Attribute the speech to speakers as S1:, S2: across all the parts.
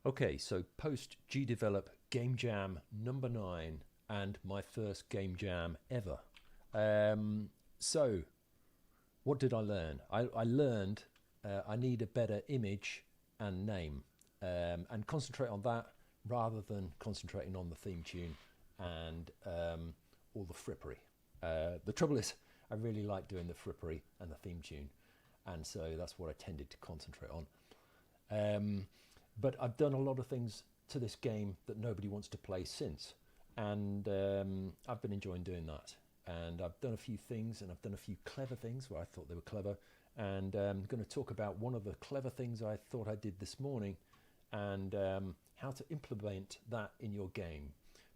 S1: Okay, so post GDevelop Game Jam number 9 and my first Game Jam ever. So, what did I learn? I learned I need a better image and name and concentrate on that rather than concentrating on the theme tune and all the frippery. The trouble is, I really like doing the frippery and the theme tune, and so that's what I tended to concentrate on. But I've done a lot of things to this game that nobody wants to play since, and I've been enjoying doing that. And I've done a few things, and I've done a few clever things where I thought they were clever, and I'm going to talk about one of the clever things I thought I did this morning, and how to implement that in your game,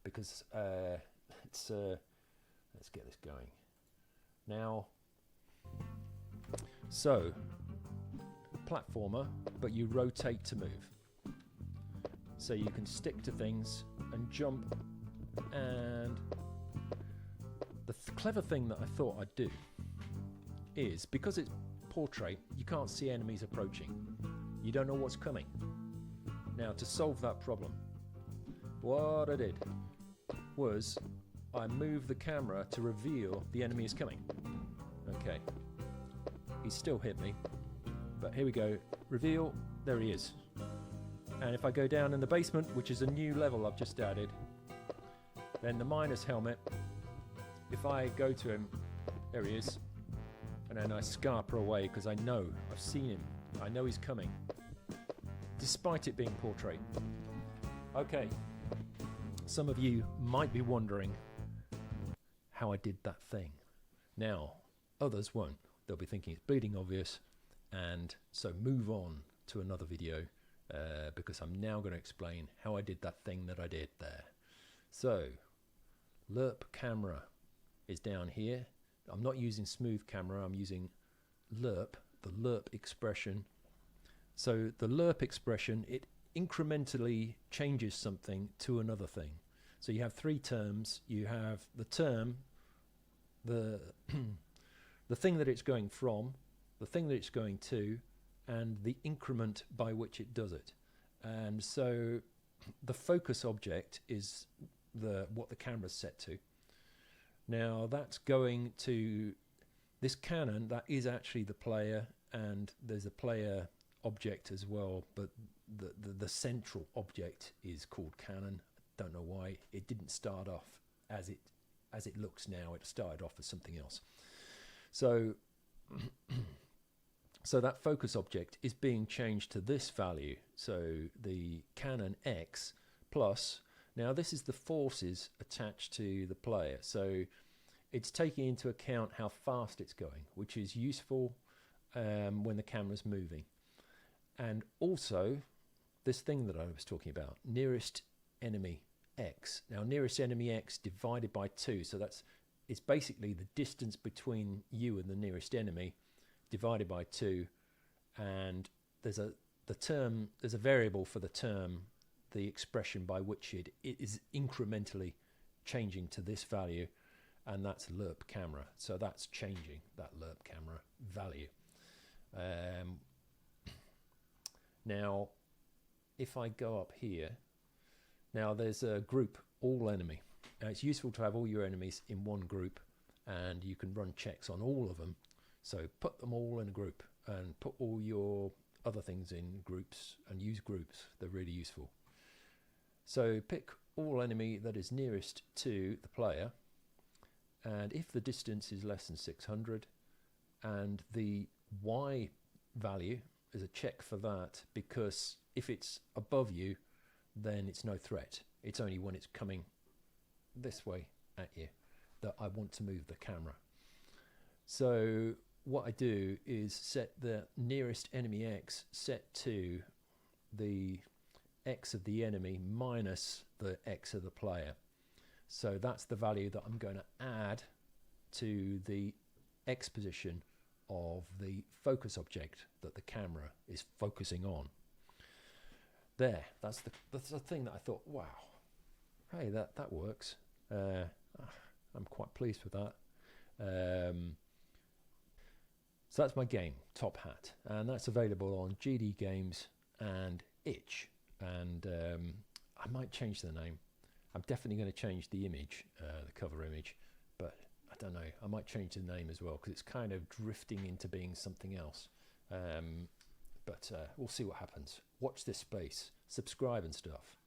S1: because let's get this going now. So, platformer, but you rotate to move. So you can stick to things and jump, and the clever thing that I thought I'd do is, because it's portrait, you can't see enemies approaching. You don't know what's coming. Now, to solve that problem, what I did was I moved the camera to reveal the enemy is coming. Okay, he's still hit me, but here we go. Reveal, there he is. And if I go down in the basement, which is a new level I've just added, then the miner's helmet, if I go to him, there he is, and then I scarper away because I know, I've seen him, I know he's coming, despite it being portrait. Okay, some of you might be wondering how I did that thing. Now, others won't. They'll be thinking it's bleeding obvious, and so move on to another video. Because I'm now going to explain how I did that thing that I did there. So, lerp camera is down here. I'm not using smooth camera, I'm using lerp, the lerp expression. So the lerp expression, it incrementally changes something to another thing. So you have three terms. You have the term, the the thing that it's going from, the thing that it's going to, and the increment by which it does it. And so the focus object is what the camera's set to. Now that's going to this cannon, that is actually the player, and there's a player object as well, but the central object is called cannon. I don't know why it didn't start off as it looks now. It started off as something else. So so that focus object is being changed to this value. So the cannon X plus, now this is the forces attached to the player. So it's taking into account how fast it's going, which is useful when the camera's moving. And also this thing that I was talking about, nearest enemy X. Now nearest enemy X divided by 2. So it's basically the distance between you and the nearest enemy divided by 2, and there's a variable for the term, the expression by which it is incrementally changing to this value, and that's lerp camera. So that's changing that lerp camera value. Now if I go up here, now there's a group all enemy. Now it's useful to have all your enemies in one group, and you can run checks on all of them. So put them all in a group and put all your other things in groups and use groups. They're really useful. So pick all enemy that is nearest to the player, and if the distance is less than 600, and the Y value is a check for that, because if it's above you, then it's no threat. It's only when it's coming this way at you that I want to move the camera. So what I do is set the nearest enemy X set to the X of the enemy minus the X of the player. So that's the value that I'm going to add to the X position of the focus object that the camera is focusing on. There, that's the thing that I thought, wow, hey, that works. I'm quite pleased with that. So that's my game, Top Hat, and that's available on GD Games and Itch. and I might change the name. I'm definitely going to change the image, the cover image, but I don't know, I might change the name as well because it's kind of drifting into being something else. But we'll see what happens. Watch this space, subscribe and stuff.